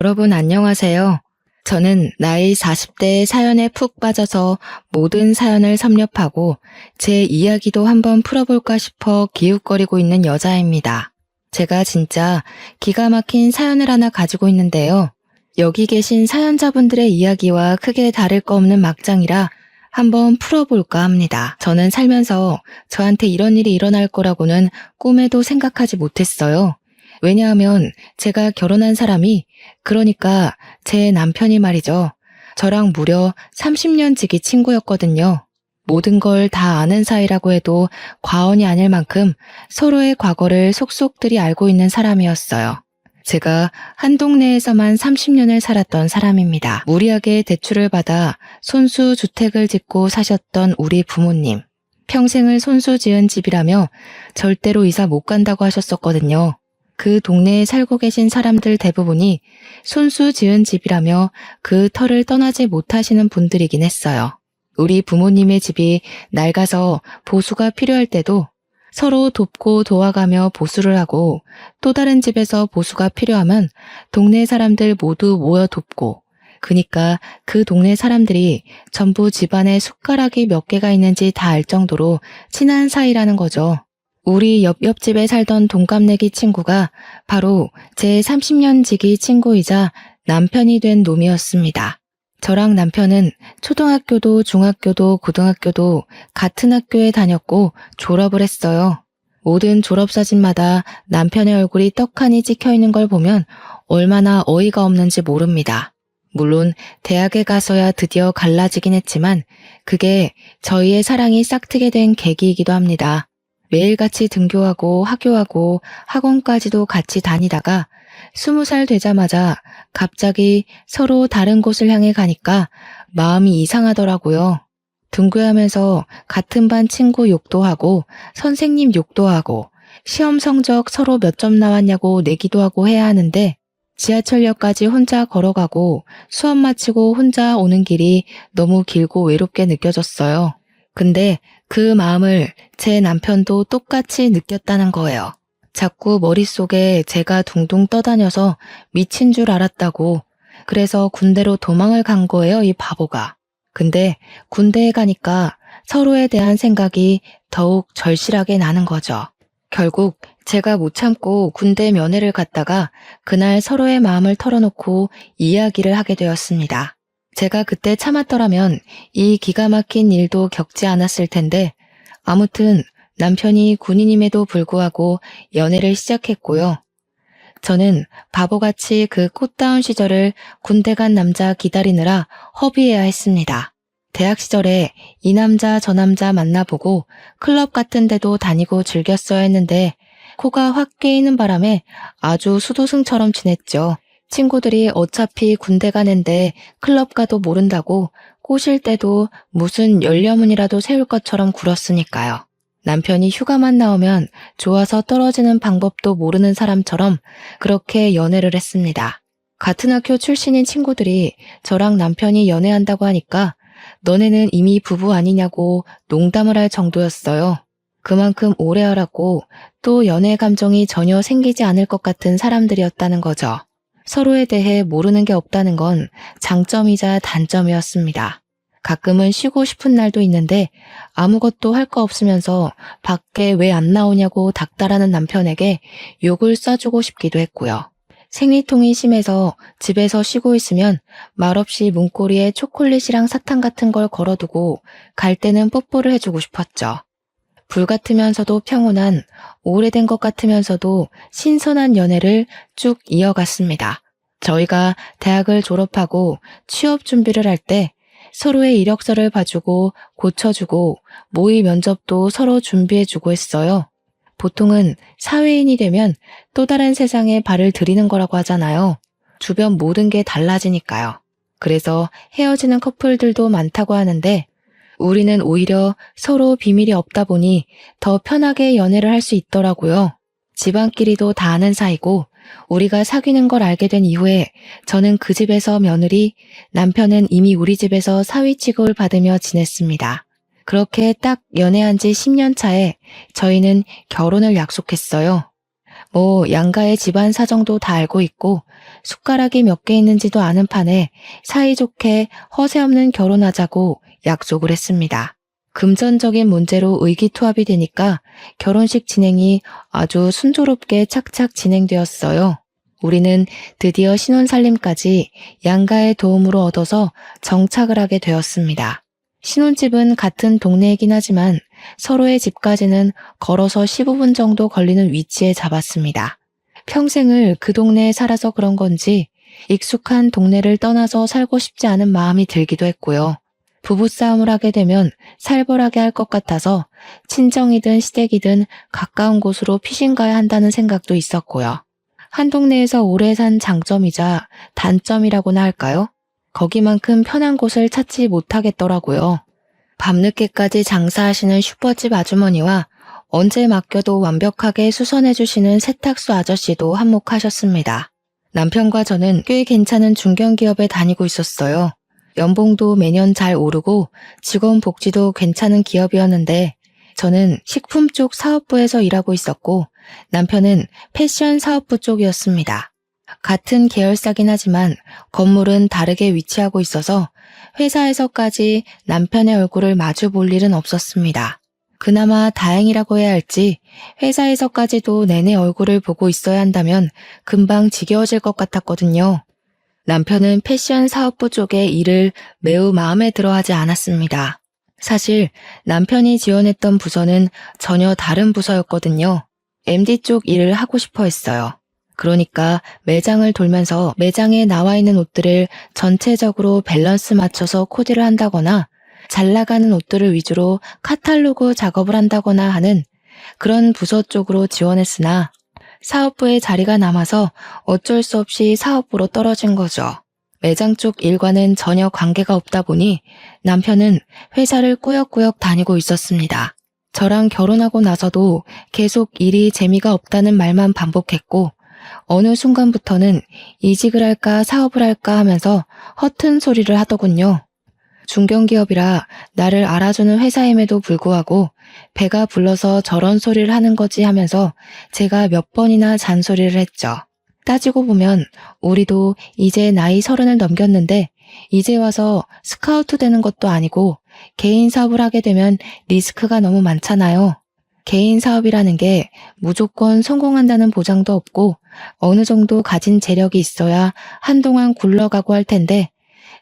여러분 안녕하세요. 저는 나이 40대의 사연에 푹 빠져서 모든 사연을 섭렵하고 제 이야기도 한번 풀어볼까 싶어 기웃거리고 있는 여자입니다. 제가 진짜 기가 막힌 사연을 하나 가지고 있는데요. 여기 계신 사연자분들의 이야기와 크게 다를 거 없는 막장이라 한번 풀어볼까 합니다. 저는 살면서 저한테 이런 일이 일어날 거라고는 꿈에도 생각하지 못했어요. 왜냐하면 제가 결혼한 사람이, 그러니까 제 남편이 말이죠. 저랑 무려 30년 지기 친구였거든요. 모든 걸 다 아는 사이라고 해도 과언이 아닐 만큼 서로의 과거를 속속들이 알고 있는 사람이었어요. 제가 한 동네에서만 30년을 살았던 사람입니다. 무리하게 대출을 받아 손수 주택을 짓고 사셨던 우리 부모님. 평생을 손수 지은 집이라며 절대로 이사 못 간다고 하셨었거든요. 그 동네에 살고 계신 사람들 대부분이 손수 지은 집이라며 그 터를 떠나지 못하시는 분들이긴 했어요. 우리 부모님의 집이 낡아서 보수가 필요할 때도 서로 돕고 도와가며 보수를 하고, 또 다른 집에서 보수가 필요하면 동네 사람들 모두 모여 돕고, 그니까 그 동네 사람들이 전부 집안에 숟가락이 몇 개가 있는지 다 알 정도로 친한 사이라는 거죠. 우리 옆집에 살던 동갑내기 친구가 바로 제 30년 지기 친구이자 남편이 된 놈이었습니다. 저랑 남편은 초등학교도 중학교도 고등학교도 같은 학교에 다녔고 졸업을 했어요. 모든 졸업사진마다 남편의 얼굴이 떡하니 찍혀있는 걸 보면 얼마나 어이가 없는지 모릅니다. 물론 대학에 가서야 드디어 갈라지긴 했지만 그게 저희의 사랑이 싹트게 된 계기이기도 합니다. 매일같이 등교하고 하교하고 학원까지도 같이 다니다가 20살 되자마자 갑자기 서로 다른 곳을 향해 가니까 마음이 이상하더라고요. 등교하면서 같은 반 친구 욕도 하고 선생님 욕도 하고 시험 성적 서로 몇 점 나왔냐고 내기도 하고 해야 하는데 지하철역까지 혼자 걸어가고 수업 마치고 혼자 오는 길이 너무 길고 외롭게 느껴졌어요. 근데 그 마음을 제 남편도 똑같이 느꼈다는 거예요. 자꾸 머릿속에 제가 둥둥 떠다녀서 미친 줄 알았다고. 그래서 군대로 도망을 간 거예요, 이 바보가. 근데 군대에 가니까 서로에 대한 생각이 더욱 절실하게 나는 거죠. 결국 제가 못 참고 군대 면회를 갔다가 그날 서로의 마음을 털어놓고 이야기를 하게 되었습니다. 제가 그때 참았더라면 이 기가 막힌 일도 겪지 않았을 텐데, 아무튼 남편이 군인임에도 불구하고 연애를 시작했고요. 저는 바보같이 그 꽃다운 시절을 군대 간 남자 기다리느라 허비해야 했습니다. 대학 시절에 이 남자 저 남자 만나보고 클럽 같은 데도 다니고 즐겼어야 했는데 코가 확 깨이는 바람에 아주 수도승처럼 지냈죠. 친구들이 어차피 군대 가는데 클럽 가도 모른다고 꼬실 때도 무슨 열려문이라도 세울 것처럼 굴었으니까요. 남편이 휴가만 나오면 좋아서 떨어지는 방법도 모르는 사람처럼 그렇게 연애를 했습니다. 같은 학교 출신인 친구들이 저랑 남편이 연애한다고 하니까 너네는 이미 부부 아니냐고 농담을 할 정도였어요. 그만큼 오래 알았고 또 연애 감정이 전혀 생기지 않을 것 같은 사람들이었다는 거죠. 서로에 대해 모르는 게 없다는 건 장점이자 단점이었습니다. 가끔은 쉬고 싶은 날도 있는데 아무것도 할 거 없으면서 밖에 왜 안 나오냐고 닥달하는 남편에게 욕을 쏴주고 싶기도 했고요. 생리통이 심해서 집에서 쉬고 있으면 말없이 문고리에 초콜릿이랑 사탕 같은 걸 걸어두고 갈 때는 뽀뽀를 해주고 싶었죠. 불같으면서도 평온한, 오래된 것 같으면서도 신선한 연애를 쭉 이어갔습니다. 저희가 대학을 졸업하고 취업 준비를 할 때 서로의 이력서를 봐주고 고쳐주고 모의 면접도 서로 준비해주고 했어요. 보통은 사회인이 되면 또 다른 세상에 발을 들이는 거라고 하잖아요. 주변 모든 게 달라지니까요. 그래서 헤어지는 커플들도 많다고 하는데 우리는 오히려 서로 비밀이 없다 보니 더 편하게 연애를 할 수 있더라고요. 집안끼리도 다 아는 사이고 우리가 사귀는 걸 알게 된 이후에 저는 그 집에서 며느리, 남편은 이미 우리 집에서 사위 취급을 받으며 지냈습니다. 그렇게 딱 연애한 지 10년 차에 저희는 결혼을 약속했어요. 양가의 집안 사정도 다 알고 있고 숟가락이 몇 개 있는지도 아는 판에 사이좋게 허세 없는 결혼하자고 약속을 했습니다. 금전적인 문제로 의기투합이 되니까 결혼식 진행이 아주 순조롭게 착착 진행되었어요. 우리는 드디어 신혼살림까지 양가의 도움으로 얻어서 정착을 하게 되었습니다. 신혼집은 같은 동네이긴 하지만 서로의 집까지는 걸어서 15분 정도 걸리는 위치에 잡았습니다. 평생을 그 동네에 살아서 그런 건지 익숙한 동네를 떠나서 살고 싶지 않은 마음이 들기도 했고요. 부부싸움을 하게 되면 살벌하게 할 것 같아서 친정이든 시댁이든 가까운 곳으로 피신 가야 한다는 생각도 있었고요. 한 동네에서 오래 산 장점이자 단점이라고나 할까요? 거기만큼 편한 곳을 찾지 못하겠더라고요. 밤늦게까지 장사하시는 슈퍼집 아주머니와 언제 맡겨도 완벽하게 수선해주시는 세탁소 아저씨도 한몫하셨습니다. 남편과 저는 꽤 괜찮은 중견기업에 다니고 있었어요. 연봉도 매년 잘 오르고 직원 복지도 괜찮은 기업이었는데 저는 식품 쪽 사업부에서 일하고 있었고 남편은 패션 사업부 쪽이었습니다. 같은 계열사긴 하지만 건물은 다르게 위치하고 있어서 회사에서까지 남편의 얼굴을 마주 볼 일은 없었습니다. 그나마 다행이라고 해야 할지 회사에서까지도 내내 얼굴을 보고 있어야 한다면 금방 지겨워질 것 같았거든요. 남편은 패션 사업부 쪽의 일을 매우 마음에 들어하지 않았습니다. 사실 남편이 지원했던 부서는 전혀 다른 부서였거든요. MD 쪽 일을 하고 싶어 했어요. 그러니까 매장을 돌면서 매장에 나와 있는 옷들을 전체적으로 밸런스 맞춰서 코디를 한다거나 잘 나가는 옷들을 위주로 카탈로그 작업을 한다거나 하는 그런 부서 쪽으로 지원했으나 사업부에 자리가 남아서 어쩔 수 없이 사업부로 떨어진 거죠. 매장 쪽 일과는 전혀 관계가 없다 보니 남편은 회사를 꾸역꾸역 다니고 있었습니다. 저랑 결혼하고 나서도 계속 일이 재미가 없다는 말만 반복했고 어느 순간부터는 이직을 할까 사업을 할까 하면서 허튼 소리를 하더군요. 중견기업이라 나를 알아주는 회사임에도 불구하고 배가 불러서 저런 소리를 하는 거지 하면서 제가 몇 번이나 잔소리를 했죠. 따지고 보면 우리도 이제 나이 30을 넘겼는데 이제 와서 스카우트 되는 것도 아니고 개인 사업을 하게 되면 리스크가 너무 많잖아요. 개인 사업이라는 게 무조건 성공한다는 보장도 없고 어느 정도 가진 재력이 있어야 한동안 굴러가고 할 텐데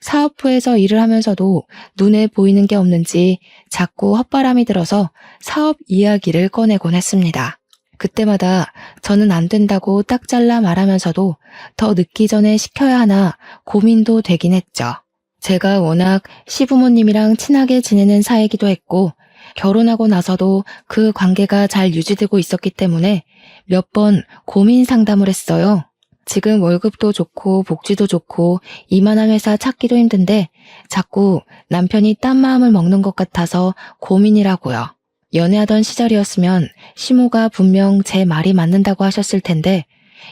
사업부에서 일을 하면서도 눈에 보이는 게 없는지 자꾸 헛바람이 들어서 사업 이야기를 꺼내곤 했습니다. 그때마다 저는 안 된다고 딱 잘라 말하면서도 더 늦기 전에 시켜야 하나 고민도 되긴 했죠. 제가 워낙 시부모님이랑 친하게 지내는 사이기도 했고 결혼하고 나서도 그 관계가 잘 유지되고 있었기 때문에 몇 번 고민 상담을 했어요. 지금 월급도 좋고 복지도 좋고 이만한 회사 찾기도 힘든데 자꾸 남편이 딴 마음을 먹는 것 같아서 고민이라고요. 연애하던 시절이었으면 시모가 분명 제 말이 맞는다고 하셨을 텐데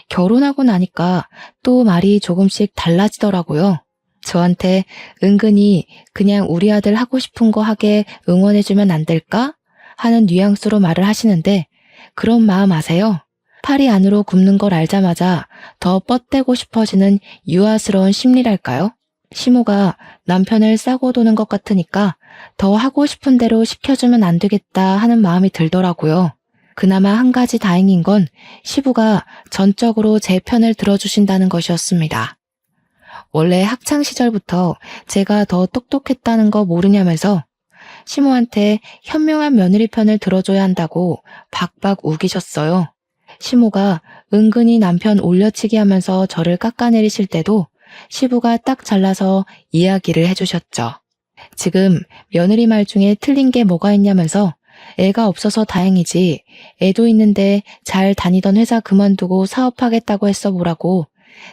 결혼하고 나니까 또 말이 조금씩 달라지더라고요. 저한테 은근히 그냥 우리 아들 하고 싶은 거 하게 응원해주면 안 될까? 하는 뉘앙스로 말을 하시는데 그런 마음 아세요? 팔이 안으로 굽는 걸 알자마자 더 뻗대고 싶어지는 유아스러운 심리랄까요? 시모가 남편을 싸고 도는 것 같으니까 더 하고 싶은 대로 시켜주면 안 되겠다 하는 마음이 들더라고요. 그나마 한 가지 다행인 건 시부가 전적으로 제 편을 들어주신다는 것이었습니다. 원래 학창시절부터 제가 더 똑똑했다는 거 모르냐면서 시모한테 현명한 며느리 편을 들어줘야 한다고 박박 우기셨어요. 시모가 은근히 남편 올려치기 하면서 저를 깎아내리실 때도 시부가 딱 잘라서 이야기를 해주셨죠. 지금 며느리 말 중에 틀린 게 뭐가 있냐면서 애가 없어서 다행이지 애도 있는데 잘 다니던 회사 그만두고 사업하겠다고 했어 보라고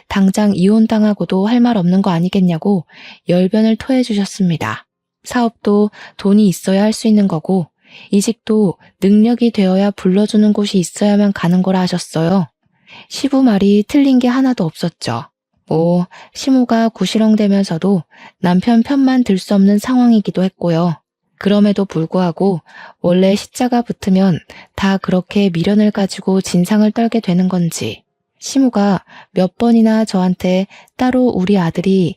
당장 이혼당하고도 할 말 없는 거 아니겠냐고 열변을 토해주셨습니다. 사업도 돈이 있어야 할 수 있는 거고 이직도 능력이 되어야 불러주는 곳이 있어야만 가는 거라 하셨어요. 시부 말이 틀린 게 하나도 없었죠. 시모가 구시렁대면서도 남편 편만 들 수 없는 상황이기도 했고요. 그럼에도 불구하고 원래 시자가 붙으면 다 그렇게 미련을 가지고 진상을 떨게 되는 건지 시무가 몇 번이나 저한테 따로 우리 아들이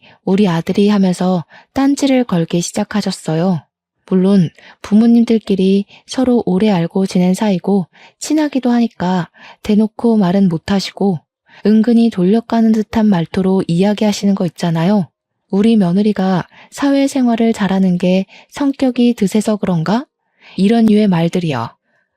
하면서 딴지를 걸기 시작하셨어요. 물론 부모님들끼리 서로 오래 알고 지낸 사이고 친하기도 하니까 대놓고 말은 못하시고 은근히 돌려가는 듯한 말투로 이야기하시는 거 있잖아요. 우리 며느리가 사회생활을 잘하는 게 성격이 드세서 그런가? 이런 류의 말들이요.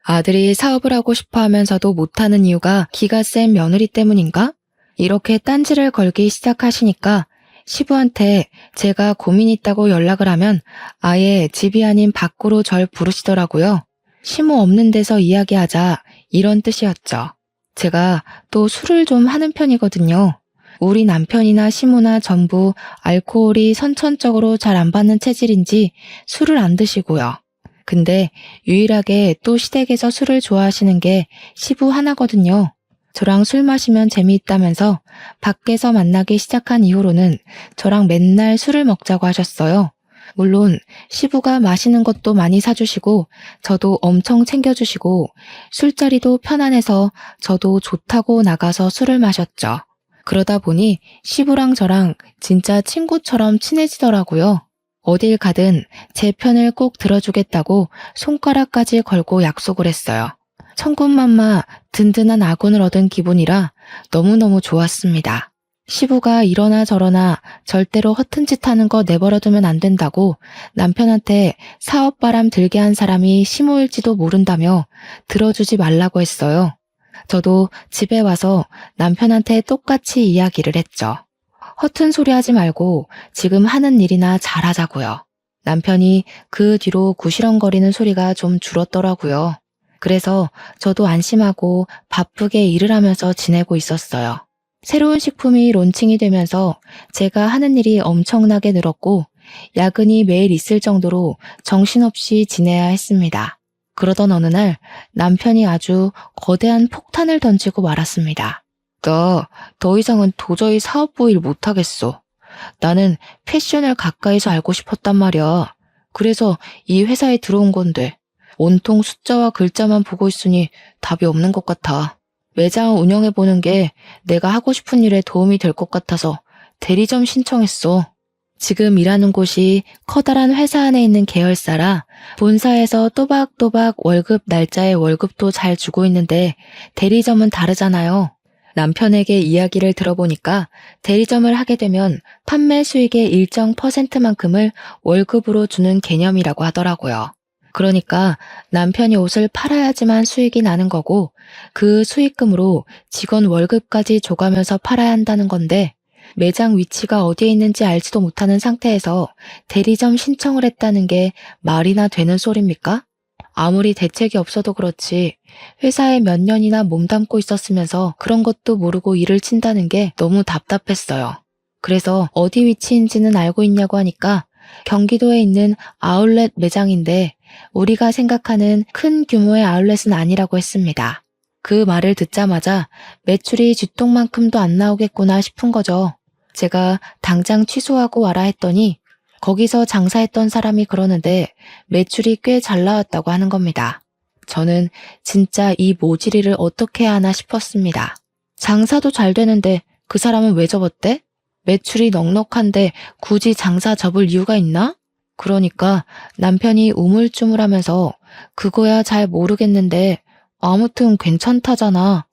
아들이 사업을 하고 싶어 하면서도 못하는 이유가 기가 센 며느리 때문인가? 이렇게 딴지를 걸기 시작하시니까 시부한테 제가 고민 있다고 연락을 하면 아예 집이 아닌 밖으로 절 부르시더라고요. 시무 없는 데서 이야기하자 이런 뜻이었죠. 제가 또 술을 좀 하는 편이거든요. 우리 남편이나 시무나 전부 알코올이 선천적으로 잘 안 받는 체질인지 술을 안 드시고요. 근데 유일하게 또 시댁에서 술을 좋아하시는 게 시부 하나거든요. 저랑 술 마시면 재미있다면서 밖에서 만나기 시작한 이후로는 저랑 맨날 술을 먹자고 하셨어요. 물론 시부가 마시는 것도 많이 사주시고 저도 엄청 챙겨주시고 술자리도 편안해서 저도 좋다고 나가서 술을 마셨죠. 그러다 보니 시부랑 저랑 진짜 친구처럼 친해지더라고요. 어딜 가든 제 편을 꼭 들어주겠다고 손가락까지 걸고 약속을 했어요. 천군만마 든든한 아군을 얻은 기분이라 너무너무 좋았습니다. 시부가 이러나 저러나 절대로 허튼 짓 하는 거 내버려두면 안 된다고 남편한테 사업바람 들게 한 사람이 시무일지도 모른다며 들어주지 말라고 했어요. 저도 집에 와서 남편한테 똑같이 이야기를 했죠. 허튼 소리 하지 말고 지금 하는 일이나 잘하자고요. 남편이 그 뒤로 구시렁거리는 소리가 좀 줄었더라고요. 그래서 저도 안심하고 바쁘게 일을 하면서 지내고 있었어요. 새로운 식품이 론칭이 되면서 제가 하는 일이 엄청나게 늘었고 야근이 매일 있을 정도로 정신없이 지내야 했습니다. 그러던 어느 날 남편이 아주 거대한 폭탄을 던지고 말았습니다. 나 더 이상은 도저히 사업부 일 못하겠어. 나는 패션을 가까이서 알고 싶었단 말이야. 그래서 이 회사에 들어온 건데 온통 숫자와 글자만 보고 있으니 답이 없는 것 같아. 매장 운영해보는 게 내가 하고 싶은 일에 도움이 될 것 같아서 대리점 신청했어. 지금 일하는 곳이 커다란 회사 안에 있는 계열사라 본사에서 또박또박 월급 날짜에 월급도 잘 주고 있는데 대리점은 다르잖아요. 남편에게 이야기를 들어보니까 대리점을 하게 되면 판매 수익의 일정 %만큼을 월급으로 주는 개념이라고 하더라고요. 그러니까 남편이 옷을 팔아야지만 수익이 나는 거고 그 수익금으로 직원 월급까지 줘가면서 팔아야 한다는 건데 매장 위치가 어디에 있는지 알지도 못하는 상태에서 대리점 신청을 했다는 게 말이나 되는 소리입니까? 아무리 대책이 없어도 그렇지 회사에 몇 년이나 몸담고 있었으면서 그런 것도 모르고 일을 친다는 게 너무 답답했어요. 그래서 어디 위치인지는 알고 있냐고 하니까 경기도에 있는 아울렛 매장인데 우리가 생각하는 큰 규모의 아울렛은 아니라고 했습니다. 그 말을 듣자마자 매출이 쥐똥만큼도 안 나오겠구나 싶은 거죠. 제가 당장 취소하고 와라 했더니 거기서 장사했던 사람이 그러는데 매출이 꽤 잘 나왔다고 하는 겁니다. 저는 진짜 이 모질이를 어떻게 해야 하나 싶었습니다. 장사도 잘 되는데 그 사람은 왜 접었대? 매출이 넉넉한데 굳이 장사 접을 이유가 있나? 그러니까 남편이 우물쭈물하면서 그거야 잘 모르겠는데 아무튼 괜찮다잖아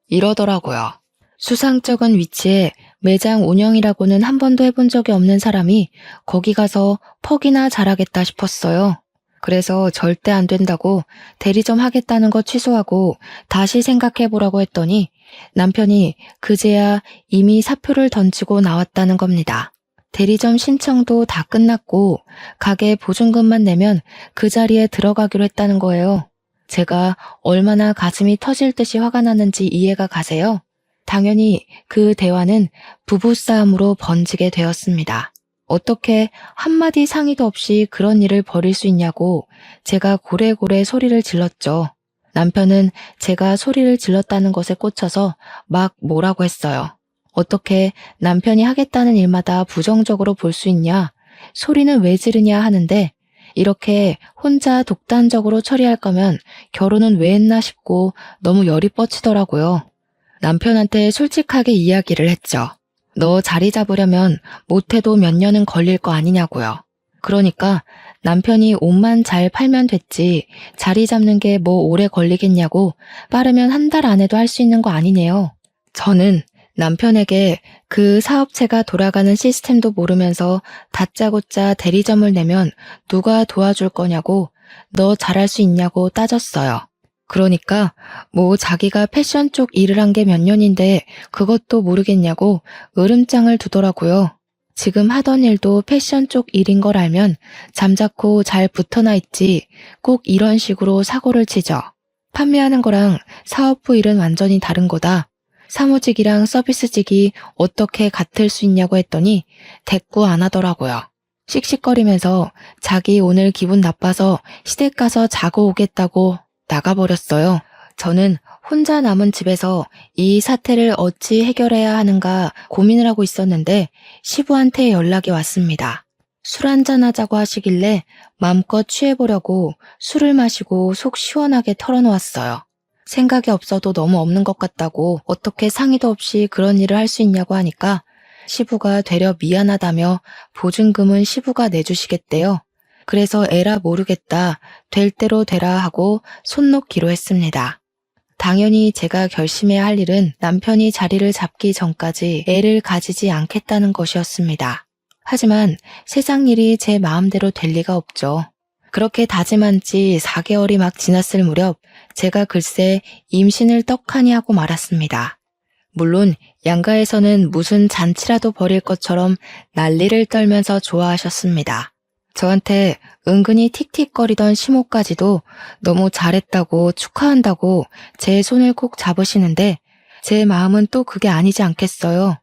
이러더라고요. 수상쩍은 위치에 매장 운영이라고는 한 번도 해본 적이 없는 사람이 거기 가서 퍽이나 잘하겠다 싶었어요. 그래서 절대 안 된다고 대리점 하겠다는 거 취소하고 다시 생각해보라고 했더니 남편이 그제야 이미 사표를 던지고 나왔다는 겁니다. 대리점 신청도 다 끝났고 가게 보증금만 내면 그 자리에 들어가기로 했다는 거예요. 제가 얼마나 가슴이 터질 듯이 화가 났는지 이해가 가세요? 당연히 그 대화는 부부싸움으로 번지게 되었습니다. 어떻게 한마디 상의도 없이 그런 일을 벌일 수 있냐고 제가 고래고래 소리를 질렀죠. 남편은 제가 소리를 질렀다는 것에 꽂혀서 막 뭐라고 했어요. 어떻게 남편이 하겠다는 일마다 부정적으로 볼 수 있냐? 소리는 왜 지르냐 하는데 이렇게 혼자 독단적으로 처리할 거면 결혼은 왜 했나 싶고 너무 열이 뻗치더라고요. 남편한테 솔직하게 이야기를 했죠. 너 자리 잡으려면 못해도 몇 년은 걸릴 거 아니냐고요. 그러니까 남편이 옷만 잘 팔면 됐지 자리 잡는 게 뭐 오래 걸리겠냐고 빠르면 한 달 안에도 할 수 있는 거 아니네요. 저는 남편에게 그 사업체가 돌아가는 시스템도 모르면서 다짜고짜 대리점을 내면 누가 도와줄 거냐고 너 잘할 수 있냐고 따졌어요. 그러니까 뭐 자기가 패션 쪽 일을 한 게 몇 년인데 그것도 모르겠냐고 으름장을 두더라고요. 지금 하던 일도 패션 쪽 일인 걸 알면 잠자코 잘 붙어나 있지 꼭 이런 식으로 사고를 치죠. 판매하는 거랑 사업부 일은 완전히 다른 거다. 사무직이랑 서비스직이 어떻게 같을 수 있냐고 했더니 대꾸 안 하더라고요. 씩씩거리면서 자기 오늘 기분 나빠서 시댁 가서 자고 오겠다고 나가버렸어요. 저는 혼자 남은 집에서 이 사태를 어찌 해결해야 하는가 고민을 하고 있었는데 시부한테 연락이 왔습니다. 술 한잔 하자고 하시길래 마음껏 취해보려고 술을 마시고 속 시원하게 털어놓았어요. 생각이 없어도 너무 없는 것 같다고 어떻게 상의도 없이 그런 일을 할 수 있냐고 하니까 시부가 되려 미안하다며 보증금은 시부가 내주시겠대요. 그래서 에라 모르겠다, 될 대로 되라 하고 손 놓기로 했습니다. 당연히 제가 결심해야 할 일은 남편이 자리를 잡기 전까지 애를 가지지 않겠다는 것이었습니다. 하지만 세상 일이 제 마음대로 될 리가 없죠. 그렇게 다짐한 지 4개월이 막 지났을 무렵 제가 글쎄 임신을 떡하니 하고 말았습니다. 물론 양가에서는 무슨 잔치라도 벌일 것처럼 난리를 떨면서 좋아하셨습니다. 저한테 은근히 틱틱거리던 시모까지도 너무 잘했다고 축하한다고 제 손을 꼭 잡으시는데 제 마음은 또 그게 아니지 않겠어요.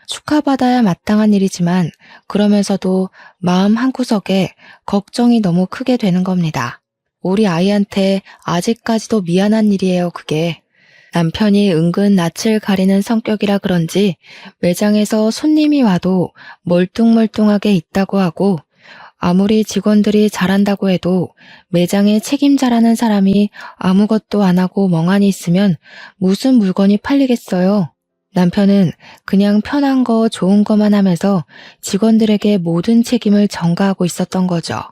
축하받아야 마땅한 일이지만 그러면서도 마음 한구석에 걱정이 너무 크게 되는 겁니다. 우리 아이한테 아직까지도 미안한 일이에요, 그게. 남편이 은근 낯을 가리는 성격이라 그런지 매장에서 손님이 와도 멀뚱멀뚱하게 있다고 하고 아무리 직원들이 잘한다고 해도 매장의 책임자라는 사람이 아무것도 안 하고 멍하니 있으면 무슨 물건이 팔리겠어요. 남편은 그냥 편한 거 좋은 거만 하면서 직원들에게 모든 책임을 전가하고 있었던 거죠.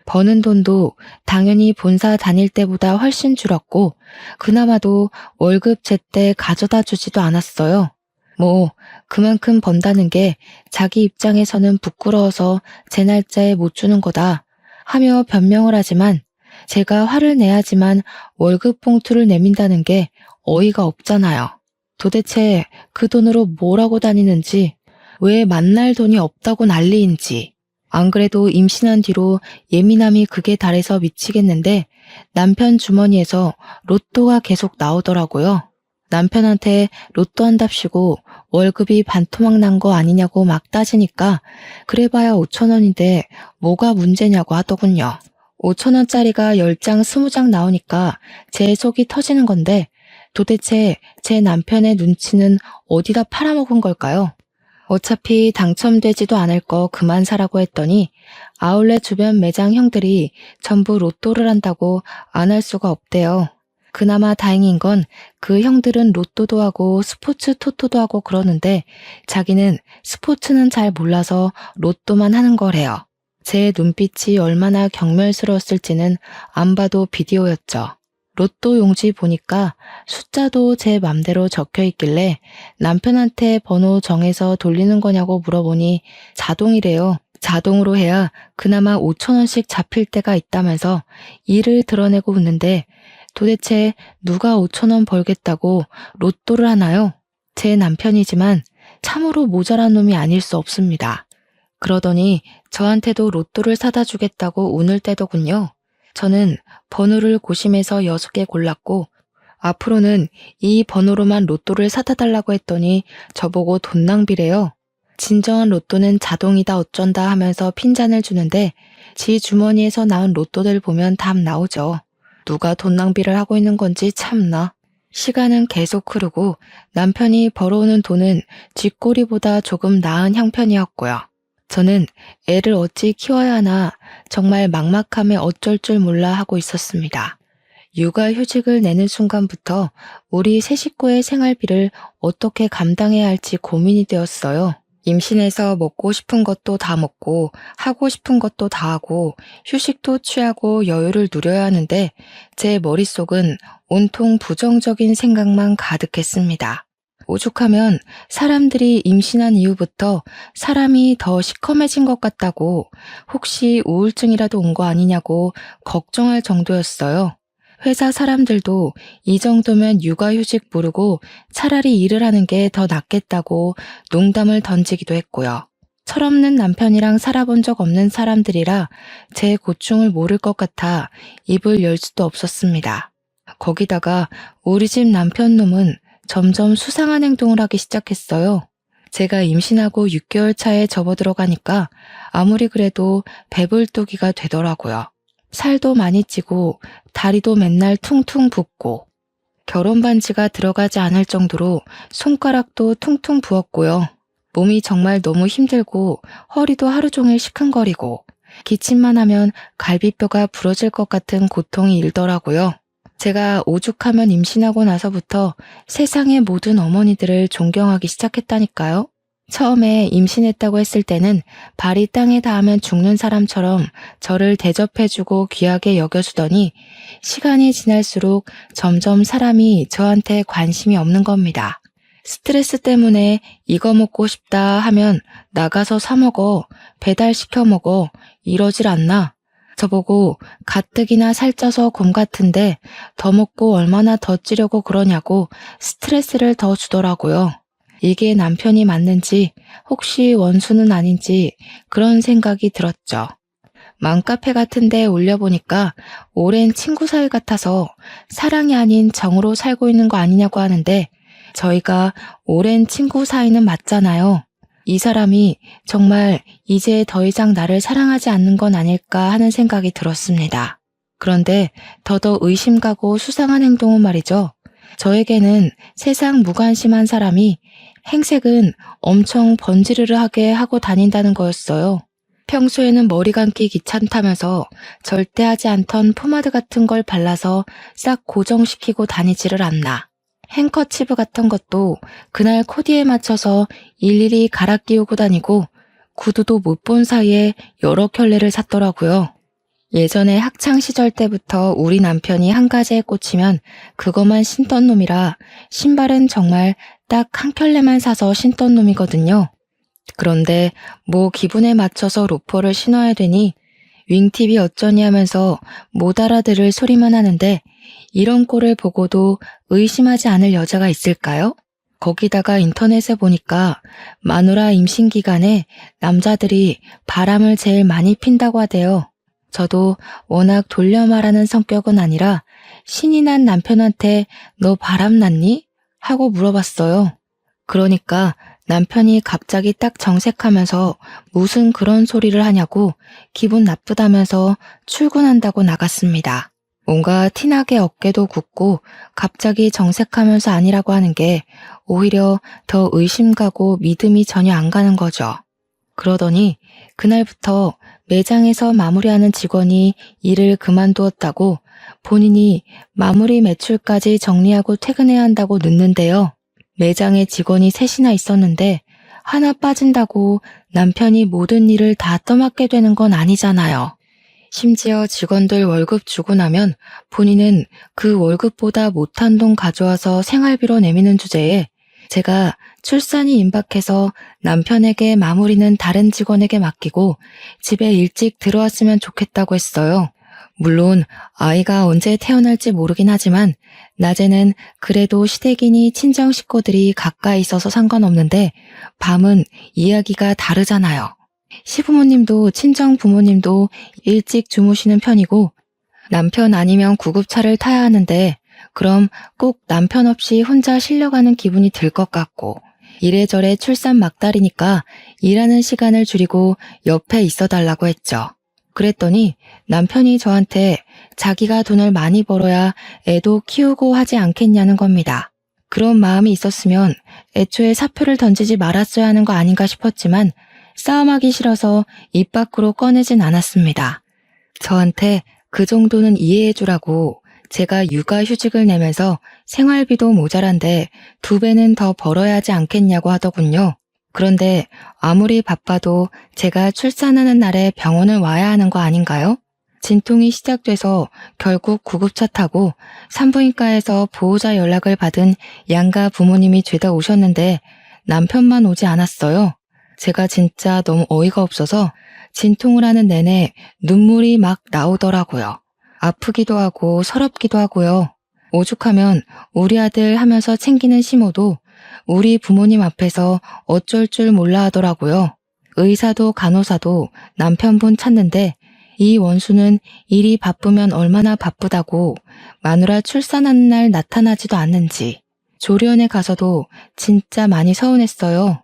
버는 돈도 당연히 본사 다닐 때보다 훨씬 줄었고 그나마도 월급 제때 가져다 주지도 않았어요. 뭐 그만큼 번다는 게 자기 입장에서는 부끄러워서 제 날짜에 못 주는 거다 하며 변명을 하지만 제가 화를 내야지만 월급 봉투를 내민다는 게 어이가 없잖아요. 도대체 그 돈으로 뭘 하고 다니는지, 왜 만날 돈이 없다고 난리인지. 안 그래도 임신한 뒤로 예민함이 극에 달해서 미치겠는데 남편 주머니에서 로또가 계속 나오더라고요. 남편한테 로또 한답시고 월급이 반토막 난 거 아니냐고 막 따지니까 그래봐야 5,000원인데 뭐가 문제냐고 하더군요. 5,000원짜리가 10장 20장 나오니까 제 속이 터지는 건데 도대체 제 남편의 눈치는 어디다 팔아먹은 걸까요? 어차피 당첨되지도 않을 거 그만 사라고 했더니 아울렛 주변 매장 형들이 전부 로또를 한다고 안 할 수가 없대요. 그나마 다행인 건 그 형들은 로또도 하고 스포츠 토토도 하고 그러는데 자기는 스포츠는 잘 몰라서 로또만 하는 거래요. 제 눈빛이 얼마나 경멸스러웠을지는 안 봐도 비디오였죠. 로또 용지 보니까 숫자도 제 맘대로 적혀 있길래 남편한테 번호 정해서 돌리는 거냐고 물어보니 자동이래요. 자동으로 해야 그나마 5,000원씩 잡힐 때가 있다면서 이를 드러내고 웃는데 도대체 누가 5,000원 벌겠다고 로또를 하나요? 제 남편이지만 참으로 모자란 놈이 아닐 수 없습니다. 그러더니 저한테도 로또를 사다 주겠다고 운을 떼더군요. 저는 번호를 고심해서 6개 골랐고 앞으로는 이 번호로만 로또를 사다 달라고 했더니 저보고 돈 낭비래요. 진정한 로또는 자동이다 어쩐다 하면서 핀잔을 주는데 지 주머니에서 나온 로또들 보면 답 나오죠. 누가 돈 낭비를 하고 있는 건지 참나. 시간은 계속 흐르고 남편이 벌어오는 돈은 쥐꼬리보다 조금 나은 형편이었고요. 저는 애를 어찌 키워야 하나 정말 막막함에 어쩔 줄 몰라 하고 있었습니다. 육아휴직을 내는 순간부터 우리 세 식구의 생활비를 어떻게 감당해야 할지 고민이 되었어요. 임신해서 먹고 싶은 것도 다 먹고 하고 싶은 것도 다 하고 휴식도 취하고 여유를 누려야 하는데 제 머릿속은 온통 부정적인 생각만 가득했습니다. 오죽하면 사람들이 임신한 이후부터 사람이 더 시커매진 것 같다고 혹시 우울증이라도 온 거 아니냐고 걱정할 정도였어요. 회사 사람들도 이 정도면 육아휴직 모르고 차라리 일을 하는 게 더 낫겠다고 농담을 던지기도 했고요. 철없는 남편이랑 살아본 적 없는 사람들이라 제 고충을 모를 것 같아 입을 열 수도 없었습니다. 거기다가 우리 집 남편 놈은 점점 수상한 행동을 하기 시작했어요. 제가 임신하고 6개월 차에 접어들어가니까 아무리 그래도 배불뚝이가 되더라고요. 살도 많이 찌고 다리도 맨날 퉁퉁 붓고 결혼 반지가 들어가지 않을 정도로 손가락도 퉁퉁 부었고요. 몸이 정말 너무 힘들고 허리도 하루 종일 시큰거리고 기침만 하면 갈비뼈가 부러질 것 같은 고통이 일더라고요. 제가 오죽하면 임신하고 나서부터 세상의 모든 어머니들을 존경하기 시작했다니까요. 처음에 임신했다고 했을 때는 발이 땅에 닿으면 죽는 사람처럼 저를 대접해주고 귀하게 여겨주더니 시간이 지날수록 점점 사람이 저한테 관심이 없는 겁니다. 스트레스 때문에 이거 먹고 싶다 하면 나가서 사 먹어, 배달시켜 먹어, 이러질 않나? 저보고 가뜩이나 살쪄서 곰 같은데 더 먹고 얼마나 더 찌려고 그러냐고 스트레스를 더 주더라고요. 이게 남편이 맞는지 혹시 원수는 아닌지 그런 생각이 들었죠. 맘카페 같은 데 올려보니까 오랜 친구 사이 같아서 사랑이 아닌 정으로 살고 있는 거 아니냐고 하는데 저희가 오랜 친구 사이는 맞잖아요. 이 사람이 정말 이제 더 이상 나를 사랑하지 않는 건 아닐까 하는 생각이 들었습니다. 그런데 더더 의심 가고 수상한 행동은 말이죠. 저에게는 세상 무관심한 사람이 행색은 엄청 번지르르하게 하고 다닌다는 거였어요. 평소에는 머리 감기 귀찮다면서 절대 하지 않던 포마드 같은 걸 발라서 싹 고정시키고 다니지를 않나. 행커치브 같은 것도 그날 코디에 맞춰서 일일이 갈아 끼우고 다니고 구두도 못 본 사이에 여러 켤레를 샀더라고요. 예전에 학창 시절 때부터 우리 남편이 한 가지에 꽂히면 그것만 신던 놈이라 신발은 정말 딱 한 켤레만 사서 신던 놈이거든요. 그런데 뭐 기분에 맞춰서 로퍼를 신어야 되니 윙팁이 어쩌니 하면서 못 알아들을 소리만 하는데 이런 꼴을 보고도 의심하지 않을 여자가 있을까요? 거기다가 인터넷에 보니까 마누라 임신 기간에 남자들이 바람을 제일 많이 핀다고 하대요. 저도 워낙 돌려 말하는 성격은 아니라 신이 난 남편한테 너 바람 났니? 하고 물어봤어요. 그러니까 남편이 갑자기 딱 정색하면서 무슨 그런 소리를 하냐고 기분 나쁘다면서 출근한다고 나갔습니다. 뭔가 티나게 어깨도 굽고 갑자기 정색하면서 아니라고 하는 게 오히려 더 의심 가고 믿음이 전혀 안 가는 거죠. 그러더니 그날부터 매장에서 마무리하는 직원이 일을 그만두었다고 본인이 마무리 매출까지 정리하고 퇴근해야 한다고 늦는데요. 매장에 직원이 셋이나 있었는데 하나 빠진다고 남편이 모든 일을 다 떠맡게 되는 건 아니잖아요. 심지어 직원들 월급 주고 나면 본인은 그 월급보다 못한 돈 가져와서 생활비로 내미는 주제에 제가 출산이 임박해서 남편에게 마무리는 다른 직원에게 맡기고 집에 일찍 들어왔으면 좋겠다고 했어요. 물론 아이가 언제 태어날지 모르긴 하지만 낮에는 그래도 시댁이니 친정 식구들이 가까이 있어서 상관없는데 밤은 이야기가 다르잖아요. 시부모님도 친정 부모님도 일찍 주무시는 편이고 남편 아니면 구급차를 타야 하는데 그럼 꼭 남편 없이 혼자 실려가는 기분이 들 것 같고 이래저래 출산 막달이니까 일하는 시간을 줄이고 옆에 있어 달라고 했죠. 그랬더니 남편이 저한테 자기가 돈을 많이 벌어야 애도 키우고 하지 않겠냐는 겁니다. 그런 마음이 있었으면 애초에 사표를 던지지 말았어야 하는 거 아닌가 싶었지만 싸움하기 싫어서 입 밖으로 꺼내진 않았습니다. 저한테 그 정도는 이해해주라고 제가 육아휴직을 내면서 생활비도 모자란데 2배는 더 벌어야 하지 않겠냐고 하더군요. 그런데 아무리 바빠도 제가 출산하는 날에 병원을 와야 하는 거 아닌가요? 진통이 시작돼서 결국 구급차 타고 산부인과에서 보호자 연락을 받은 양가 부모님이 죄다 오셨는데 남편만 오지 않았어요. 제가 진짜 너무 어이가 없어서 진통을 하는 내내 눈물이 막 나오더라고요. 아프기도 하고 서럽기도 하고요. 오죽하면 우리 아들 하면서 챙기는 시모도 우리 부모님 앞에서 어쩔 줄 몰라 하더라고요. 의사도 간호사도 남편분 찾는데 이 원수는 일이 바쁘면 얼마나 바쁘다고 마누라 출산하는 날 나타나지도 않는지. 조리원에 가서도 진짜 많이 서운했어요.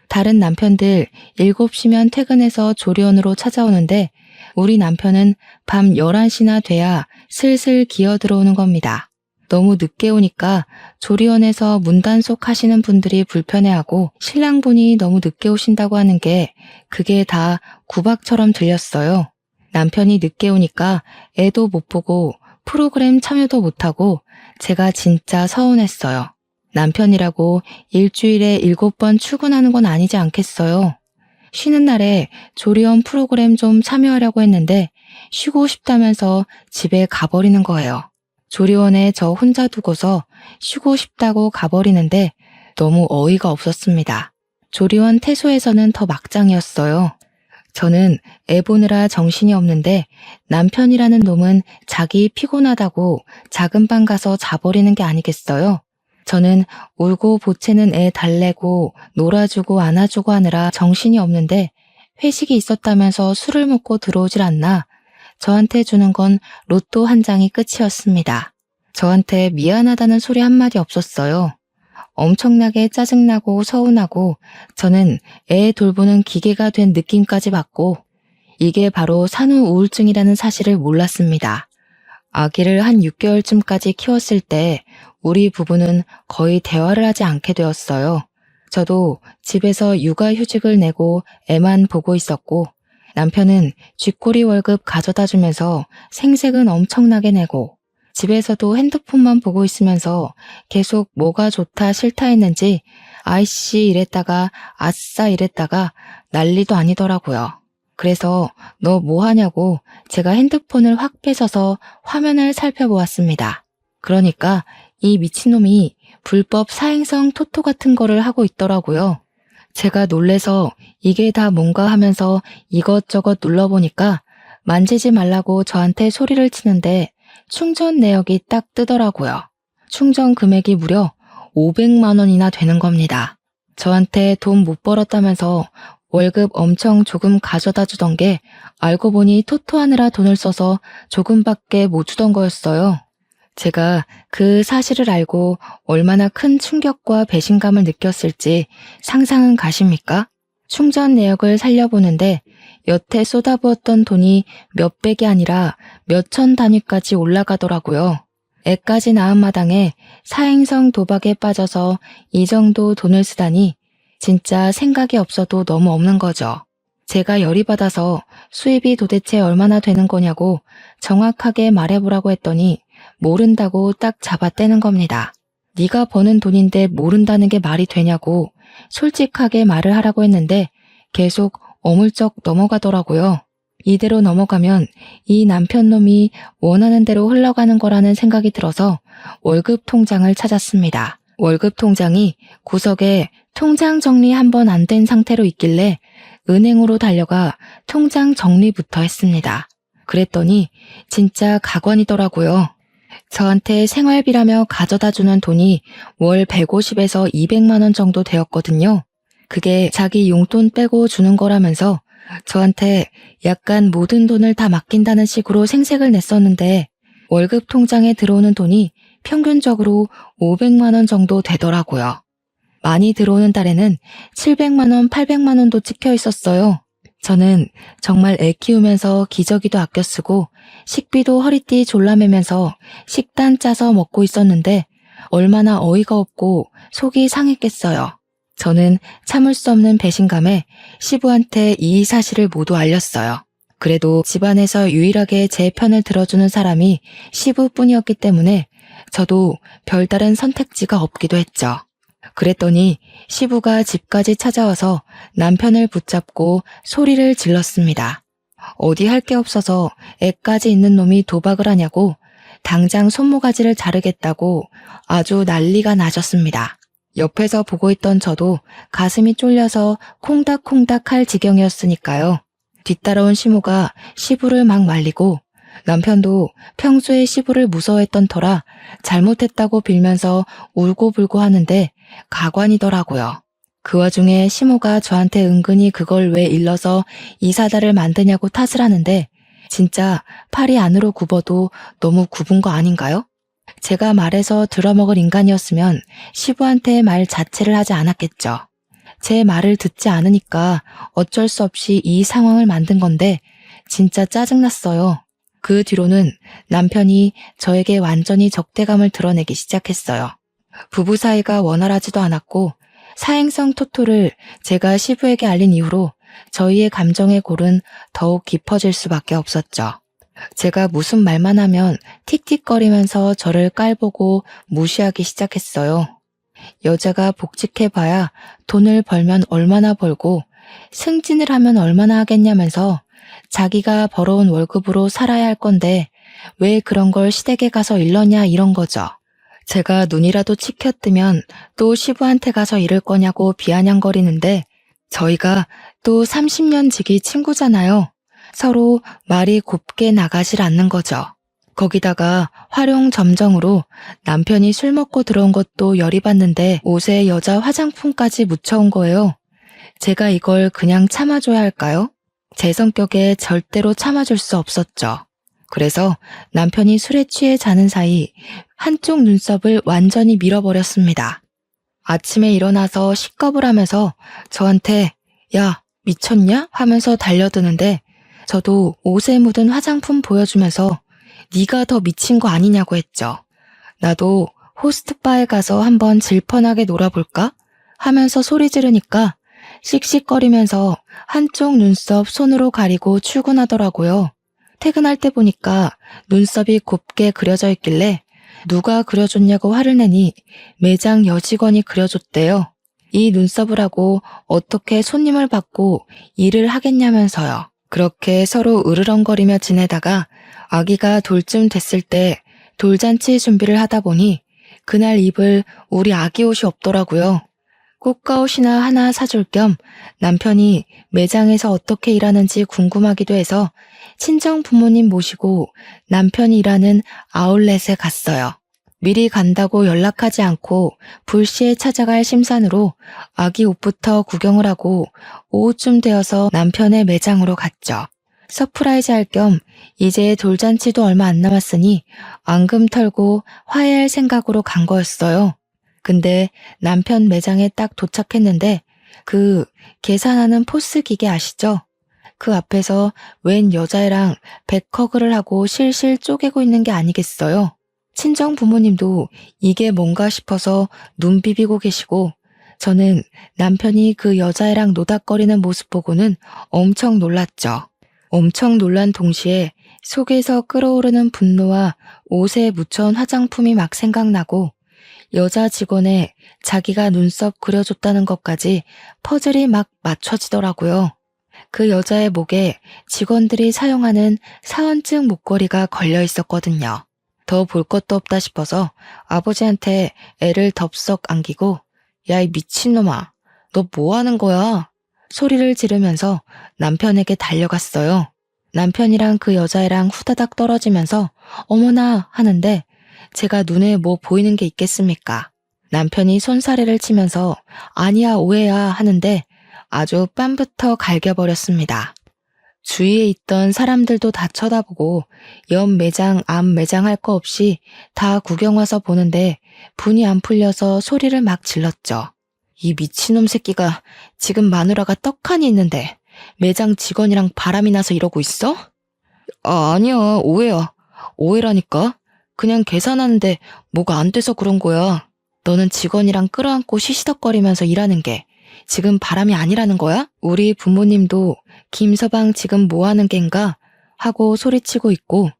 다른 남편들 7시면 퇴근해서 조리원으로 찾아오는데 우리 남편은 밤 11시나 돼야 슬슬 기어 들어오는 겁니다. 너무 늦게 오니까 조리원에서 문단속 하시는 분들이 불편해하고 신랑분이 너무 늦게 오신다고 하는 게 그게 다 구박처럼 들렸어요. 남편이 늦게 오니까 애도 못 보고 프로그램 참여도 못하고 제가 진짜 서운했어요. 남편이라고 일주일에 7번 출근하는 건 아니지 않겠어요. 쉬는 날에 조리원 프로그램 좀 참여하려고 했는데 쉬고 싶다면서 집에 가버리는 거예요. 조리원에 저 혼자 두고서 쉬고 싶다고 가버리는데 너무 어이가 없었습니다. 조리원 퇴소에서는 더 막장이었어요. 저는 애 보느라 정신이 없는데 남편이라는 놈은 자기 피곤하다고 작은 방 가서 자버리는 게 아니겠어요? 저는 울고 보채는 애 달래고 놀아주고 안아주고 하느라 정신이 없는데 회식이 있었다면서 술을 먹고 들어오질 않나 저한테 주는 건 로또 한 장이 끝이었습니다. 저한테 미안하다는 소리 한마디 없었어요. 엄청나게 짜증나고 서운하고 저는 애 돌보는 기계가 된 느낌까지 받고 이게 바로 산후 우울증이라는 사실을 몰랐습니다. 아기를 한 6개월쯤까지 키웠을 때 우리 부부는 거의 대화를 하지 않게 되었어요. 저도 집에서 육아휴직을 내고 애만 보고 있었고 남편은 쥐꼬리 월급 가져다 주면서 생색은 엄청나게 내고 집에서도 핸드폰만 보고 있으면서 계속 뭐가 좋다 싫다 했는지 아이씨 이랬다가 아싸 이랬다가 난리도 아니더라고요. 그래서 너 뭐 하냐고 제가 핸드폰을 확 뺏어서 화면을 살펴보았습니다. 그러니까 이 미친놈이 불법 사행성 토토 같은 거를 하고 있더라고요. 제가 놀래서 이게 다 뭔가 하면서 이것저것 눌러보니까 만지지 말라고 저한테 소리를 치는데 충전 내역이 딱 뜨더라고요. 충전 금액이 무려 500만 원이나 되는 겁니다. 저한테 돈 못 벌었다면서 월급 엄청 조금 가져다 주던 게 알고 보니 토토하느라 돈을 써서 조금밖에 못 주던 거였어요. 제가 그 사실을 알고 얼마나 큰 충격과 배신감을 느꼈을지 상상은 가십니까? 충전 내역을 살려보는데 여태 쏟아부었던 돈이 몇백이 아니라 몇천 단위까지 올라가더라고요. 애까지 낳은 마당에 사행성 도박에 빠져서 이 정도 돈을 쓰다니 진짜 생각이 없어도 너무 없는 거죠. 제가 열이 받아서 수입이 도대체 얼마나 되는 거냐고 정확하게 말해보라고 했더니 모른다고 딱 잡아떼는 겁니다. 네가 버는 돈인데 모른다는 게 말이 되냐고 솔직하게 말을 하라고 했는데 계속 어물쩍 넘어가더라고요. 이대로 넘어가면 이 남편놈이 원하는 대로 흘러가는 거라는 생각이 들어서 월급 통장을 찾았습니다. 월급 통장이 구석에 통장 정리 한 번 안 된 상태로 있길래 은행으로 달려가 통장 정리부터 했습니다. 그랬더니 진짜 가관이더라고요. 저한테 생활비라며 가져다 주는 돈이 월 150에서 200만 원 정도 되었거든요. 그게 자기 용돈 빼고 주는 거라면서 저한테 약간 모든 돈을 다 맡긴다는 식으로 생색을 냈었는데 월급 통장에 들어오는 돈이 평균적으로 500만 원 정도 되더라고요. 많이 들어오는 달에는 700만 원, 800만 원도 찍혀 있었어요. 저는 정말 애 키우면서 기저귀도 아껴 쓰고 식비도 허리띠 졸라매면서 식단 짜서 먹고 있었는데 얼마나 어이가 없고 속이 상했겠어요. 저는 참을 수 없는 배신감에 시부한테 이 사실을 모두 알렸어요. 그래도 집안에서 유일하게 제 편을 들어주는 사람이 시부뿐이었기 때문에 저도 별다른 선택지가 없기도 했죠. 그랬더니 시부가 집까지 찾아와서 남편을 붙잡고 소리를 질렀습니다. 어디 할 게 없어서 애까지 있는 놈이 도박을 하냐고 당장 손모가지를 자르겠다고 아주 난리가 나셨습니다. 옆에서 보고 있던 저도 가슴이 쫄려서 콩닥콩닥 할 지경이었으니까요. 뒤따라온 시모가 시부를 막 말리고 남편도 평소에 시부를 무서워했던 터라 잘못했다고 빌면서 울고불고 하는데 가관이더라고요. 그 와중에 시모가 저한테 은근히 그걸 왜 일러서 이사다를 만드냐고 탓을 하는데 진짜 팔이 안으로 굽어도 너무 굽은 거 아닌가요? 제가 말해서 들어먹을 인간이었으면 시부한테 말 자체를 하지 않았겠죠. 제 말을 듣지 않으니까 어쩔 수 없이 이 상황을 만든 건데 진짜 짜증났어요. 그 뒤로는 남편이 저에게 완전히 적대감을 드러내기 시작했어요. 부부 사이가 원활하지도 않았고 사행성 토토를 제가 시부에게 알린 이후로 저희의 감정의 골은 더욱 깊어질 수밖에 없었죠. 제가 무슨 말만 하면 틱틱거리면서 저를 깔보고 무시하기 시작했어요. 여자가 복직해봐야 돈을 벌면 얼마나 벌고 승진을 하면 얼마나 하겠냐면서 자기가 벌어온 월급으로 살아야 할 건데 왜 그런 걸 시댁에 가서 일러냐 이런 거죠. 제가 눈이라도 치켜뜨면 또 시부한테 가서 이럴 거냐고 비아냥거리는데 저희가 또 30년 지기 친구잖아요. 서로 말이 곱게 나가질 않는 거죠. 거기다가 활용점정으로 남편이 술 먹고 들어온 것도 열이 받는데 옷에 여자 화장품까지 묻혀온 거예요. 제가 이걸 그냥 참아줘야 할까요? 제 성격에 절대로 참아줄 수 없었죠. 그래서 남편이 술에 취해 자는 사이 한쪽 눈썹을 완전히 밀어버렸습니다. 아침에 일어나서 식겁을 하면서 저한테 야, 미쳤냐? 하면서 달려드는데 저도 옷에 묻은 화장품 보여주면서 네가 더 미친 거 아니냐고 했죠. 나도 호스트바에 가서 한번 질펀하게 놀아볼까? 하면서 소리 지르니까 씩씩거리면서 한쪽 눈썹 손으로 가리고 출근하더라고요. 퇴근할 때 보니까 눈썹이 곱게 그려져 있길래 누가 그려줬냐고 화를 내니 매장 여직원이 그려줬대요. 이 눈썹을 하고 어떻게 손님을 받고 일을 하겠냐면서요. 그렇게 서로 으르렁거리며 지내다가 아기가 돌쯤 됐을 때 돌잔치 준비를 하다 보니 그날 입을 우리 아기 옷이 없더라고요. 꽃가옷이나 하나 사줄 겸 남편이 매장에서 어떻게 일하는지 궁금하기도 해서 친정 부모님 모시고 남편이 일하는 아울렛에 갔어요. 미리 간다고 연락하지 않고 불시에 찾아갈 심산으로 아기 옷부터 구경을 하고 오후쯤 되어서 남편의 매장으로 갔죠. 서프라이즈 할 겸 이제 돌잔치도 얼마 안 남았으니 앙금 털고 화해할 생각으로 간 거였어요. 근데 남편 매장에 딱 도착했는데 그 계산하는 포스 기계 아시죠? 그 앞에서 웬 여자애랑 백허그를 하고 실실 쪼개고 있는 게 아니겠어요? 친정 부모님도 이게 뭔가 싶어서 눈 비비고 계시고 저는 남편이 그 여자애랑 노닥거리는 모습 보고는 엄청 놀랐죠. 엄청 놀란 동시에 속에서 끓어오르는 분노와 옷에 묻혀온 화장품이 막 생각나고 여자 직원에 자기가 눈썹 그려줬다는 것까지 퍼즐이 막 맞춰지더라고요. 그 여자의 목에 직원들이 사용하는 사원증 목걸이가 걸려 있었거든요. 더 볼 것도 없다 싶어서 아버지한테 애를 덥석 안기고 야, 이 미친놈아, 너 뭐 하는 거야? 소리를 지르면서 남편에게 달려갔어요. 남편이랑 그 여자애랑 후다닥 떨어지면서 어머나 하는데 제가 눈에 뭐 보이는 게 있겠습니까? 남편이 손사래를 치면서 아니야 오해야 하는데 아주 뺨부터 갈겨버렸습니다. 주위에 있던 사람들도 다 쳐다보고 옆 매장, 앞 매장 할 거 없이 다 구경 와서 보는데 분이 안 풀려서 소리를 막 질렀죠. 이 미친놈 새끼가 지금 마누라가 떡하니 있는데 매장 직원이랑 바람이 나서 이러고 있어? 아니야, 오해야. 오해라니까. 그냥 계산하는데 뭐가 안 돼서 그런 거야. 너는 직원이랑 끌어안고 시시덕거리면서 일하는 게 지금 바람이 아니라는 거야? 우리 부모님도 김서방 지금 뭐 하는 겐가? 하고 소리치고 있고,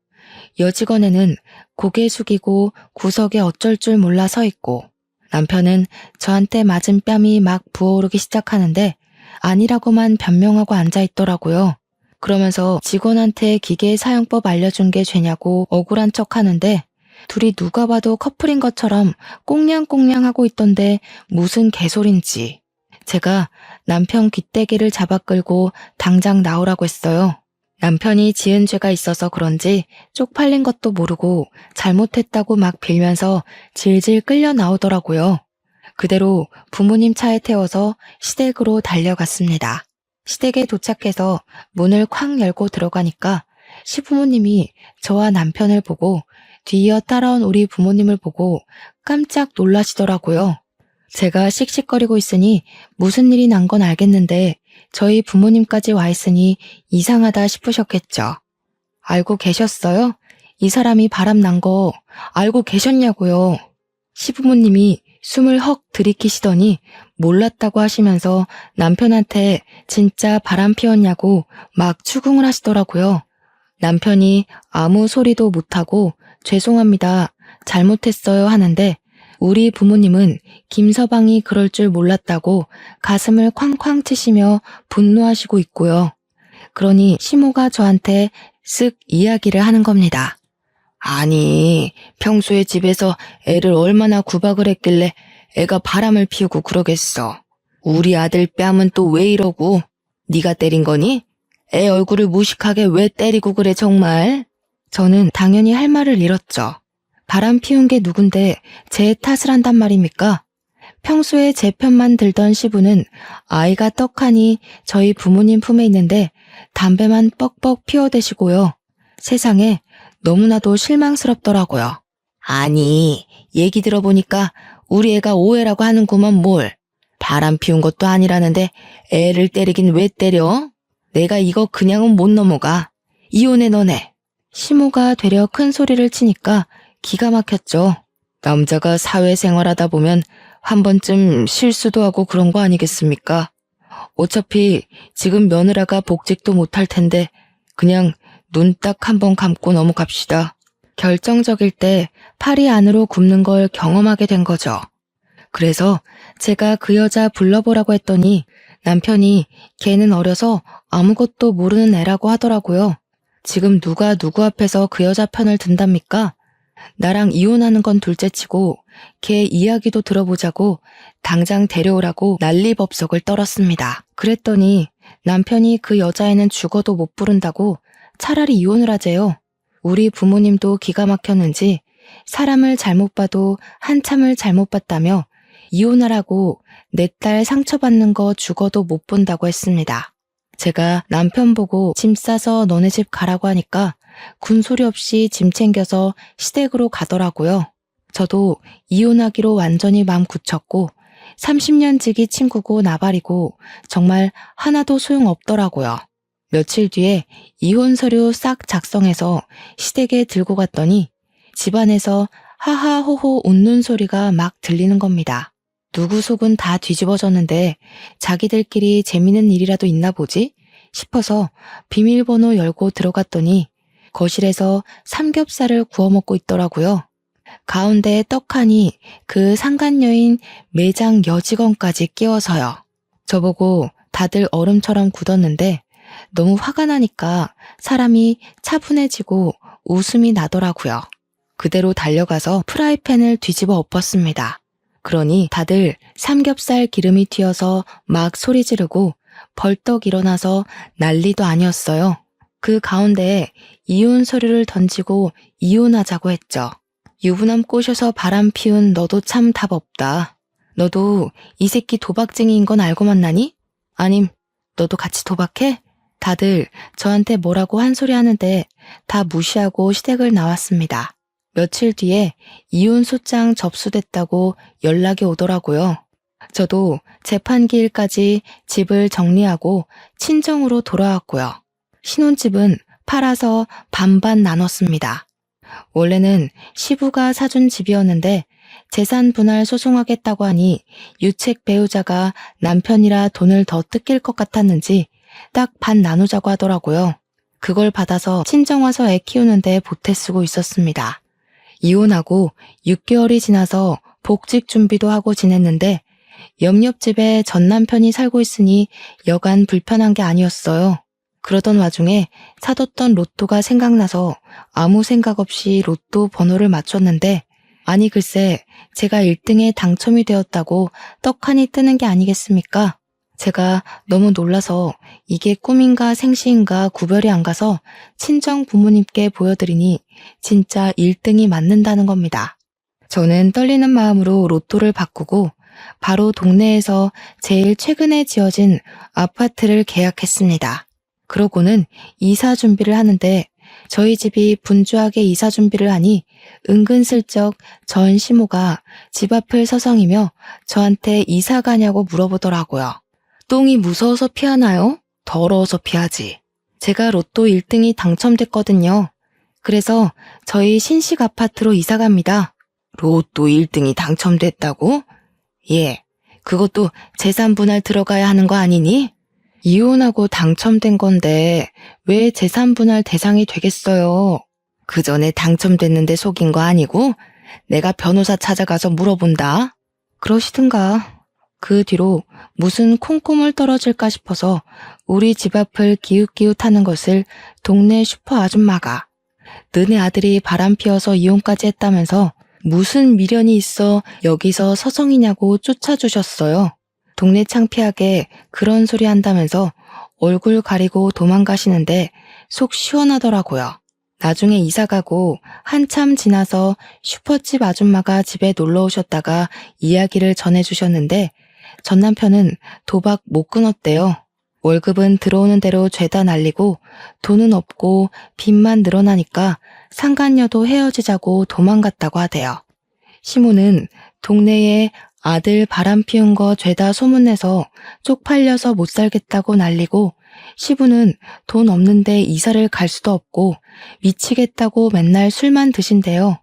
여직원에는 고개 숙이고 구석에 어쩔 줄 몰라 서 있고, 남편은 저한테 맞은 뺨이 막 부어오르기 시작하는데 아니라고만 변명하고 앉아있더라고요. 그러면서 직원한테 기계 사용법 알려준 게 죄냐고 억울한 척 하는데 둘이 누가 봐도 커플인 것처럼 꽁냥꽁냥 하고 있던데 무슨 개소린지. 제가 남편 귀때기를 잡아 끌고 당장 나오라고 했어요. 남편이 지은 죄가 있어서 그런지 쪽팔린 것도 모르고 잘못했다고 막 빌면서 질질 끌려 나오더라고요. 그대로 부모님 차에 태워서 시댁으로 달려갔습니다. 시댁에 도착해서 문을 쾅 열고 들어가니까 시부모님이 저와 남편을 보고 뒤이어 따라온 우리 부모님을 보고 깜짝 놀라시더라고요. 제가 씩씩거리고 있으니 무슨 일이 난 건 알겠는데 저희 부모님까지 와 있으니 이상하다 싶으셨겠죠. 알고 계셨어요? 이 사람이 바람 난 거 알고 계셨냐고요. 시부모님이 숨을 헉 들이키시더니 몰랐다고 하시면서 남편한테 진짜 바람 피웠냐고 막 추궁을 하시더라고요. 남편이 아무 소리도 못하고 죄송합니다, 잘못했어요 하는데 우리 부모님은 김서방이 그럴 줄 몰랐다고 가슴을 쾅쾅 치시며 분노하시고 있고요. 그러니 시모가 저한테 쓱 이야기를 하는 겁니다. 아니, 평소에 집에서 애를 얼마나 구박을 했길래 애가 바람을 피우고 그러겠어. 우리 아들 뺨은 또 왜 이러고? 네가 때린 거니? 애 얼굴을 무식하게 왜 때리고 그래 정말? 저는 당연히 할 말을 잃었죠. 바람 피운 게 누군데 제 탓을 한단 말입니까? 평소에 제 편만 들던 시부는 아이가 떡하니 저희 부모님 품에 있는데 담배만 뻑뻑 피워대시고요. 세상에 너무나도 실망스럽더라고요. 아니, 얘기 들어보니까 우리 애가 오해라고 하는구먼 뭘. 바람 피운 것도 아니라는데 애를 때리긴 왜 때려? 내가 이거 그냥은 못 넘어가. 이혼해 너네. 시모가 되려 큰 소리를 치니까 기가 막혔죠. 남자가 사회생활하다 보면 한 번쯤 실수도 하고 그런 거 아니겠습니까? 어차피 지금 며느라가 복직도 못할 텐데 그냥 눈 딱 한 번 감고 넘어갑시다. 결정적일 때 팔이 안으로 굽는 걸 경험하게 된 거죠. 그래서 제가 그 여자 불러보라고 했더니 남편이 걔는 어려서 아무것도 모르는 애라고 하더라고요. 지금 누가 누구 앞에서 그 여자 편을 든답니까? 나랑 이혼하는 건 둘째치고 걔 이야기도 들어보자고 당장 데려오라고 난리법석을 떨었습니다. 그랬더니 남편이 그 여자애는 죽어도 못 부른다고 차라리 이혼을 하재요. 우리 부모님도 기가 막혔는지 사람을 잘못 봐도 한참을 잘못 봤다며 이혼하라고 내 딸 상처받는 거 죽어도 못 본다고 했습니다. 제가 남편 보고 짐 싸서 너네 집 가라고 하니까 군소리 없이 짐 챙겨서 시댁으로 가더라고요. 저도 이혼하기로 완전히 마음 굳혔고 30년 지기 친구고 나발이고 정말 하나도 소용없더라고요. 며칠 뒤에 이혼 서류 싹 작성해서 시댁에 들고 갔더니 집안에서 하하호호 웃는 소리가 막 들리는 겁니다. 누구 속은 다 뒤집어졌는데 자기들끼리 재미있는 일이라도 있나 보지 싶어서 비밀번호 열고 들어갔더니 거실에서 삼겹살을 구워 먹고 있더라고요. 가운데에 떡하니 그 상간녀인 매장 여직원까지 끼워서요. 저보고 다들 얼음처럼 굳었는데 너무 화가 나니까 사람이 차분해지고 웃음이 나더라고요. 그대로 달려가서 프라이팬을 뒤집어 엎었습니다. 그러니 다들 삼겹살 기름이 튀어서 막 소리 지르고 벌떡 일어나서 난리도 아니었어요. 그 가운데에 이혼 서류를 던지고 이혼하자고 했죠. 유부남 꼬셔서 바람 피운 너도 참 답 없다. 너도 이 새끼 도박쟁이인 건 알고 만나니? 아님 너도 같이 도박해? 다들 저한테 뭐라고 한 소리 하는데 다 무시하고 시댁을 나왔습니다. 며칠 뒤에 이혼 소장 접수됐다고 연락이 오더라고요. 저도 재판기일까지 집을 정리하고 친정으로 돌아왔고요. 신혼집은 팔아서 반반 나눴습니다. 원래는 시부가 사준 집이었는데 재산 분할 소송하겠다고 하니 유책 배우자가 남편이라 돈을 더 뜯길 것 같았는지 딱 반 나누자고 하더라고요. 그걸 받아서 친정와서 애 키우는데 보태 쓰고 있었습니다. 이혼하고 6개월이 지나서 복직 준비도 하고 지냈는데 옆집에 전 남편이 살고 있으니 여간 불편한 게 아니었어요. 그러던 와중에 사뒀던 로또가 생각나서 아무 생각 없이 로또 번호를 맞췄는데 아니 글쎄 제가 1등에 당첨이 되었다고 떡하니 뜨는 게 아니겠습니까? 제가 너무 놀라서 이게 꿈인가 생시인가 구별이 안 가서 친정 부모님께 보여드리니 진짜 1등이 맞는다는 겁니다. 저는 떨리는 마음으로 로또를 바꾸고 바로 동네에서 제일 최근에 지어진 아파트를 계약했습니다. 그러고는 이사 준비를 하는데 저희 집이 분주하게 이사 준비를 하니 은근슬쩍 전 시모가 집 앞을 서성이며 저한테 이사 가냐고 물어보더라고요. 똥이 무서워서 피하나요? 더러워서 피하지. 제가 로또 1등이 당첨됐거든요. 그래서 저희 신식 아파트로 이사 갑니다. 로또 1등이 당첨됐다고? 예, 그것도 재산 분할 들어가야 하는 거 아니니? 이혼하고 당첨된 건데 왜 재산 분할 대상이 되겠어요? 그 전에 당첨됐는데 속인 거 아니고 내가 변호사 찾아가서 물어본다. 그러시든가. 그 뒤로 무슨 콩고물 떨어질까 싶어서 우리 집 앞을 기웃기웃하는 것을 동네 슈퍼 아줌마가 너네 아들이 바람 피워서 이혼까지 했다면서 무슨 미련이 있어 여기서 서성이냐고 쫓아주셨어요. 동네 창피하게 그런 소리 한다면서 얼굴 가리고 도망가시는데 속 시원하더라고요. 나중에 이사가고 한참 지나서 슈퍼집 아줌마가 집에 놀러 오셨다가 이야기를 전해주셨는데 전 남편은 도박 못 끊었대요. 월급은 들어오는 대로 죄다 날리고 돈은 없고 빚만 늘어나니까 상간녀도 헤어지자고 도망갔다고 하대요. 시모는 동네에 아들 바람 피운 거 죄다 소문내서 쪽팔려서 못 살겠다고 난리고 시부는 돈 없는데 이사를 갈 수도 없고 미치겠다고 맨날 술만 드신대요.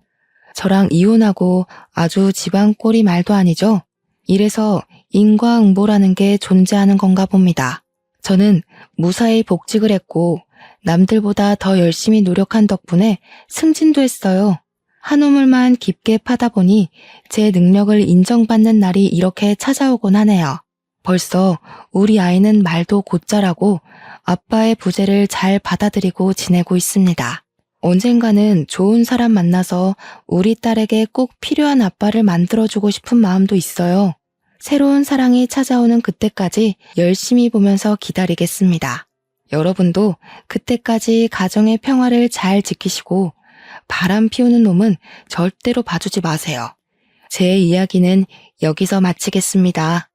저랑 이혼하고 아주 집안 꼴이 말도 아니죠. 이래서 인과응보라는 게 존재하는 건가 봅니다. 저는 무사히 복직을 했고 남들보다 더 열심히 노력한 덕분에 승진도 했어요. 한 우물만 깊게 파다 보니 제 능력을 인정받는 날이 이렇게 찾아오곤 하네요. 벌써 우리 아이는 말도 곧잘하고 아빠의 부재를 잘 받아들이고 지내고 있습니다. 언젠가는 좋은 사람 만나서 우리 딸에게 꼭 필요한 아빠를 만들어주고 싶은 마음도 있어요. 새로운 사랑이 찾아오는 그때까지 열심히 보면서 기다리겠습니다. 여러분도 그때까지 가정의 평화를 잘 지키시고 바람 피우는 놈은 절대로 봐주지 마세요. 제 이야기는 여기서 마치겠습니다.